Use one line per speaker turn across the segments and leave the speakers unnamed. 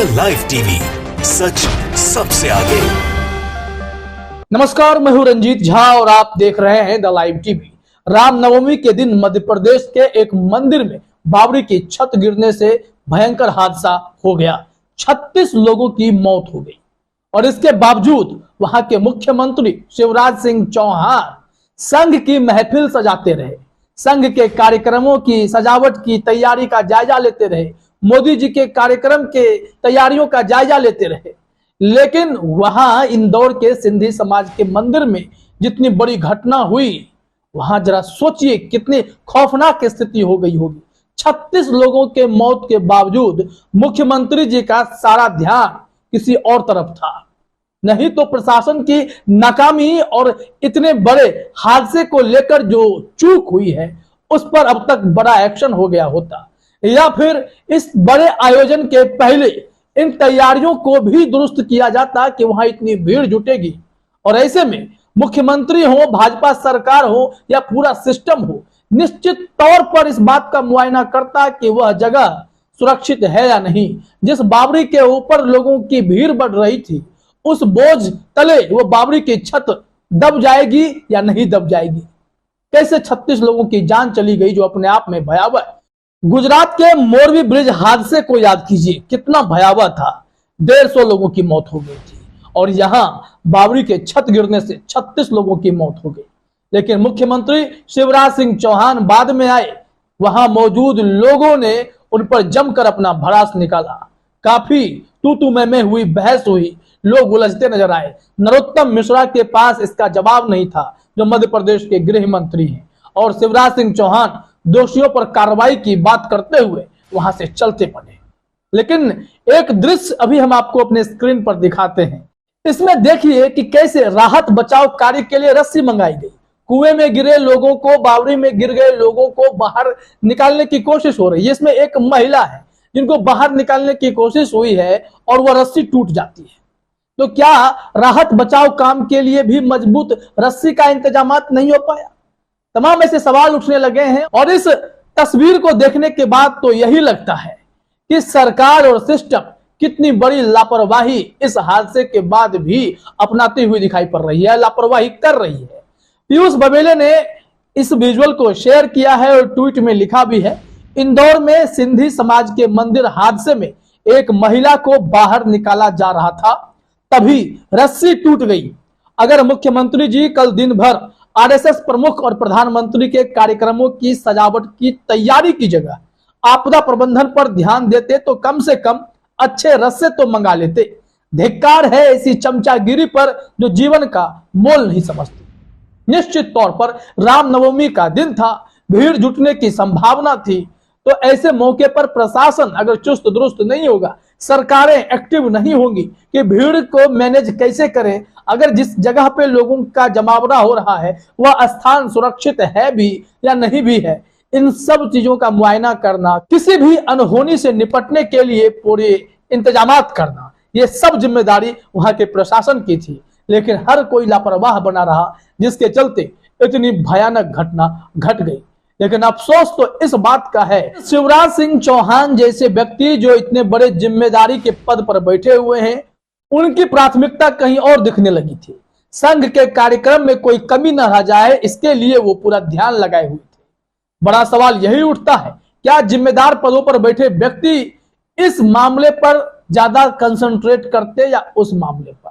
Live TV, सच सबसे आगे।
नमस्कार, मैं हूं रंजीत झा और आप देख रहे हैं द लाइव टीवी। रामनवमी के दिन मध्य प्रदेश के एक मंदिर में बावड़ी की छत गिरने से भयंकर हादसा हो गया। 36 लोगों की मौत हो गई और इसके बावजूद वहां के मुख्यमंत्री शिवराज सिंह चौहान संघ की महफिल सजाते रहे, संघ के कार्यक्रमों की सजावट की तैयारी का जायजा लेते रहे, मोदी जी के कार्यक्रम के तैयारियों का जायजा लेते रहे। लेकिन वहां इंदौर के सिंधी समाज के मंदिर में जितनी बड़ी घटना हुई, वहां जरा सोचिए कितनी खौफनाक स्थिति हो गई होगी। 36 लोगों के मौत के बावजूद मुख्यमंत्री जी का सारा ध्यान किसी और तरफ था। नहीं तो प्रशासन की नाकामी और इतने बड़े हादसे को लेकर जो चूक हुई है उस पर अब तक बड़ा एक्शन हो गया होता, या फिर इस बड़े आयोजन के पहले इन तैयारियों को भी दुरुस्त किया जाता कि वहां इतनी भीड़ जुटेगी। और ऐसे में मुख्यमंत्री हो, भाजपा सरकार हो या पूरा सिस्टम हो, निश्चित तौर पर इस बात का मुआयना करता कि वह जगह सुरक्षित है या नहीं। जिस बावड़ी के ऊपर लोगों की भीड़ बढ़ रही थी, उस बोझ तले वो बावड़ी की छत दब जाएगी या नहीं दब जाएगी। कैसे 36 लोगों की जान चली गई, जो अपने आप में भयावह है। गुजरात के मोरबी ब्रिज हादसे को याद कीजिए, कितना भयावह था। 150 लोगों की मौत हो गई थी और यहां बावड़ी के छत गिरने से 36 लोगों की मौत हो गई। लेकिन मुख्यमंत्री शिवराज सिंह चौहान बाद में आए, वहां मौजूद लोगों ने उन पर जमकर अपना भड़ास निकाला। काफी तू मैं हुई, बहस हुई, लोग उलझते नजर आए। नरोत्तम मिश्रा के पास इसका जवाब नहीं था, जो मध्य प्रदेश के गृह मंत्री हैं, और शिवराज सिंह चौहान दोषियों पर कार्रवाई की बात करते हुए वहां से चलते पड़े। लेकिन एक दृश्य अभी हम आपको अपने स्क्रीन पर दिखाते हैं। इसमें देखिए कि कैसे राहत बचाव कार्य के लिए रस्सी मंगाई गई। कुएं में गिरे लोगों को, बावड़ी में गिर गए लोगों को बाहर निकालने की कोशिश हो रही है। इसमें एक महिला है जिनको बाहर निकालने की कोशिश हुई है और वह रस्सी टूट जाती है। तो क्या राहत बचाव काम के लिए भी मजबूत रस्सी का इंतजाम नहीं हो पाया? तमाम ऐसे सवाल उठने लगे हैं और इस तस्वीर को देखने के बाद तो यही लगता है कि सरकार और सिस्टम कितनी बड़ी लापरवाही इस हादसे के बाद भी अपनाती हुई दिखाई पड़ रही है, लापरवाही कर रही है। पीयूष बबेले ने इस विजुअल को शेयर किया है और ट्वीट में लिखा भी है, इंदौर में सिंधी समाज के मंदिर हादसे में एक महिला को बाहर निकाला जा रहा था, तभी रस्सी टूट गई। अगर मुख्यमंत्री जी कल दिन भर आरएसएस प्रमुख और प्रधानमंत्री के कार्यक्रमों की सजावट की तैयारी की जगह आपदा प्रबंधन पर ध्यान देते तो कम से कम अच्छे रस्से तो मंगा लेते। धिक्कार है ऐसी चमचागिरी पर जो जीवन का मोल नहीं समझती। निश्चित तौर पर रामनवमी का दिन था, भीड़ जुटने की संभावना थी, तो ऐसे मौके पर प्रशासन अगर चुस्त दुरुस्त नहीं होगा, सरकारें एक्टिव नहीं होंगी कि भीड़ को मैनेज कैसे करें, अगर जिस जगह पे लोगों का जमावड़ा हो रहा है वह स्थान सुरक्षित है भी या नहीं भी है, इन सब चीजों का मुआयना करना, किसी भी अनहोनी से निपटने के लिए पूरे इंतजामात करना, ये सब जिम्मेदारी वहां के प्रशासन की थी। लेकिन हर कोई लापरवाह बना रहा, जिसके चलते इतनी भयानक घटना घट गई। लेकिन अफसोस तो इस बात का है, शिवराज सिंह चौहान जैसे व्यक्ति जो इतने बड़े जिम्मेदारी के पद पर बैठे हुए हैं, उनकी प्राथमिकता कहीं और दिखने लगी थी। संघ के कार्यक्रम में कोई कमी न रह जाए, इसके लिए वो पूरा ध्यान लगाए हुए थे। बड़ा सवाल यही उठता है, क्या जिम्मेदार पदों पर बैठे व्यक्ति इस मामले पर ज्यादा कंसंट्रेट करते या उस मामले पर?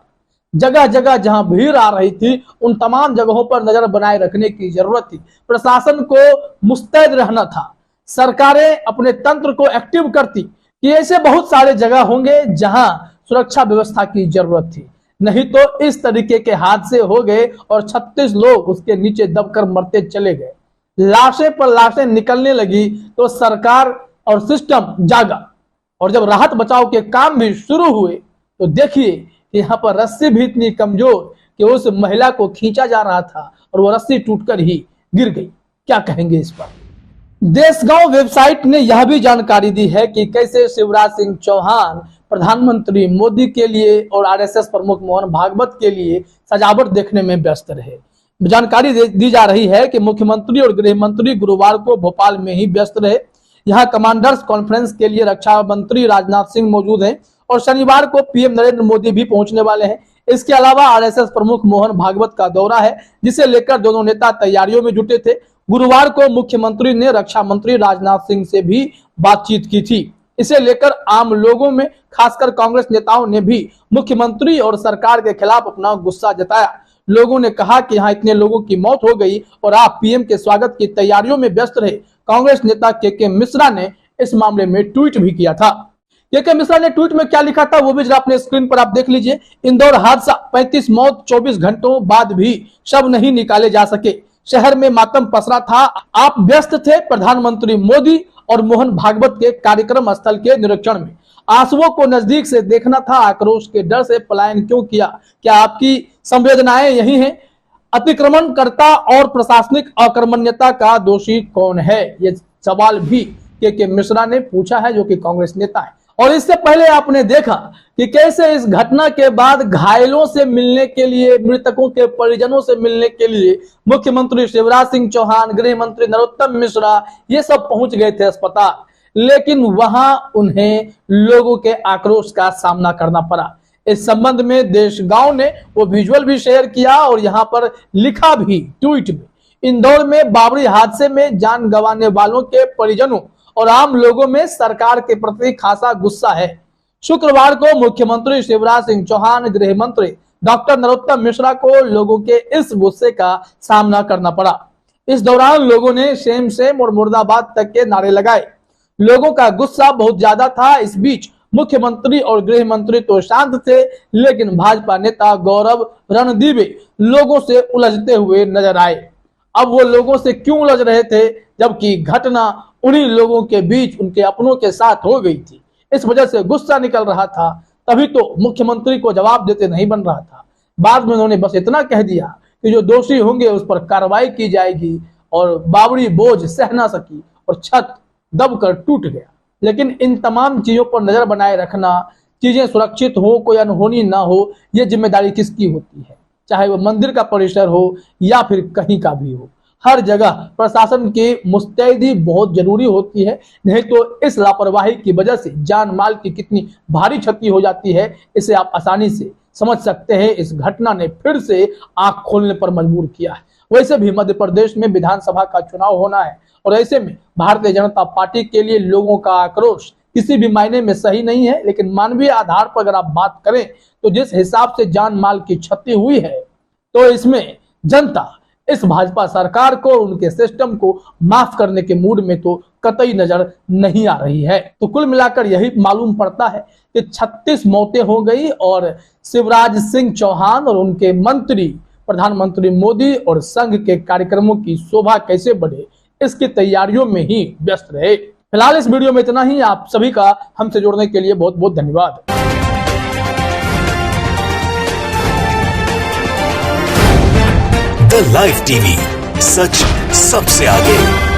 जगह जगह जहां भीड़ आ रही थी, उन तमाम जगहों पर नजर बनाए रखने की जरूरत थी। प्रशासन को मुस्तैद रहना था, सरकारें अपने तंत्र को एक्टिव करती कि ऐसे बहुत सारे जगह होंगे जहां सुरक्षा व्यवस्था की जरूरत थी। नहीं तो इस तरीके के हादसे हो गए और 36 लोग उसके नीचे दबकर मरते चले गए। लाशें पर लाशें निकलने लगी तो सरकार और सिस्टम जागा, और जब राहत बचाव के काम भी शुरू हुए तो देखिए यहाँ पर रस्सी भी इतनी कमजोर कि उस महिला को खींचा जा रहा था और वो रस्सी टूटकर ही गिर गई। क्या कहेंगे इस पर? देशगांव वेबसाइट ने यह भी जानकारी दी है कि कैसे शिवराज सिंह चौहान प्रधानमंत्री मोदी के लिए और आरएसएस प्रमुख मोहन भागवत के लिए सजावट देखने में व्यस्त रहे। जानकारी दी जा रही है कि मुख्यमंत्री और गृह मंत्री गुरुवार को भोपाल में ही व्यस्त रहे। यहाँ कमांडर्स कॉन्फ्रेंस के लिए रक्षा मंत्री राजनाथ सिंह मौजूद हैं और शनिवार को पीएम नरेंद्र मोदी भी पहुंचने वाले हैं। इसके अलावा आरएसएस प्रमुख मोहन भागवत का दौरा है, जिसे लेकर दोनों नेता तैयारियों में जुटे थे। गुरुवार को मुख्यमंत्री ने रक्षा मंत्री राजनाथ सिंह से भी बातचीत की थी। इसे लेकर आम लोगों में खासकर कांग्रेस नेताओं ने भी मुख्यमंत्री और सरकार के खिलाफ अपना गुस्सा जताया। लोगों ने कहा कि यहाँ इतने लोगों की मौत हो गई और आप पीएम के स्वागत की तैयारियों में व्यस्त रहे। कांग्रेस नेता के मिश्रा ने इस मामले में ट्वीट भी किया था। के मिश्रा ने ट्वीट में क्या लिखा था वो भी जरा अपने स्क्रीन पर आप देख लीजिए। इंदौर हादसा, 35 मौत, 24 घंटों बाद भी शव नहीं निकाले जा सके। शहर में मातम पसरा था। आप व्यस्त थे प्रधानमंत्री मोदी और मोहन भागवत के कार्यक्रम स्थल के निरीक्षण में। आंसुओं को नजदीक से देखना था। आक्रोश के डर से पलायन क्यों किया? क्या आपकी संवेदनाएं यही हैं? अतिक्रमणकर्ता और प्रशासनिक अकर्मण्यता का दोषी कौन है? ये सवाल भी के मिश्रा ने पूछा है, जो कि कांग्रेस नेता है। और इससे पहले आपने देखा कि कैसे इस घटना के बाद घायलों से मिलने के लिए, मृतकों के परिजनों से मिलने के लिए मुख्यमंत्री शिवराज सिंह चौहान, गृह मंत्री नरोत्तम मिश्रा, ये सब पहुंच गए थे अस्पताल, लेकिन वहां उन्हें लोगों के आक्रोश का सामना करना पड़ा। इस संबंध में देशगांव ने वो विजुअल भी शेयर किया और यहां पर लिखा भी ट्वीट में, इंदौर में बाबरी हादसे में जान गंवाने वालों के परिजनों और आम लोगों में सरकार के प्रति खासा गुस्सा है। शुक्रवार को मुख्यमंत्री शिवराज सिंह चौहान, गृह मंत्री डॉक्टर नरोत्तम मिश्रा को लोगों के इस गुस्से का सामना करना पड़ा। इस दौरान लोगों ने सेम सेम और मुर्दाबाद तक के नारे लगाए। लोगों का गुस्सा बहुत ज्यादा था। इस बीच मुख्यमंत्री और गृह मंत्री तो शांत थे, लेकिन भाजपा नेता गौरव रणदीवे लोगों से उलझते हुए नजर आए। अब वो लोगों से क्यों उलझ रहे थे, जबकि घटना उन्हीं लोगों के बीच उनके अपनों के साथ हो गई थी? इस वजह से गुस्सा निकल रहा था। तभी तो मुख्यमंत्री को जवाब देते नहीं बन रहा था। बाद में उन्होंने बस इतना कह दिया कि जो दोषी होंगे उस पर कार्रवाई की जाएगी, और बाबरी बोझ सह ना सकी और छत दबकर टूट गया। लेकिन इन तमाम चीजों पर नजर बनाए रखना, चीजें सुरक्षित हो, कोई अनहोनी ना हो, ये जिम्मेदारी किसकी होती है? चाहे वो मंदिर का परिसर हो या फिर कहीं का भी हो, हर जगह प्रशासन की मुस्तैदी बहुत जरूरी होती है। नहीं तो इस लापरवाही की वजह से जान माल की कितनी भारी क्षति हो जाती है, इसे आप आसानी से समझ सकते हैं। इस घटना ने फिर से आंख खोलने पर मजबूर किया है। वैसे भी मध्य प्रदेश में विधानसभा का चुनाव होना है, और ऐसे में भारतीय जनता पार्टी के लिए लोगों का आक्रोश किसी भी मायने में सही नहीं है। लेकिन मानवीय आधार पर अगर आप बात करें तो जिस हिसाब से जान माल की क्षति हुई है, तो इसमें जनता इस भाजपा सरकार को और उनके सिस्टम को माफ करने के मूड में तो कतई नजर नहीं आ रही है। तो कुल मिलाकर यही मालूम पड़ता है कि 36 मौतें हो गई और शिवराज सिंह चौहान और उनके मंत्री प्रधानमंत्री मोदी और संघ के कार्यक्रमों की शोभा कैसे बढ़े, इसकी तैयारियों में ही व्यस्त रहे। फिलहाल इस वीडियो में इतना ही। आप सभी का हमसे जुड़ने के लिए बहुत बहुत धन्यवाद।
द लाइव टीवी, सच सबसे आगे।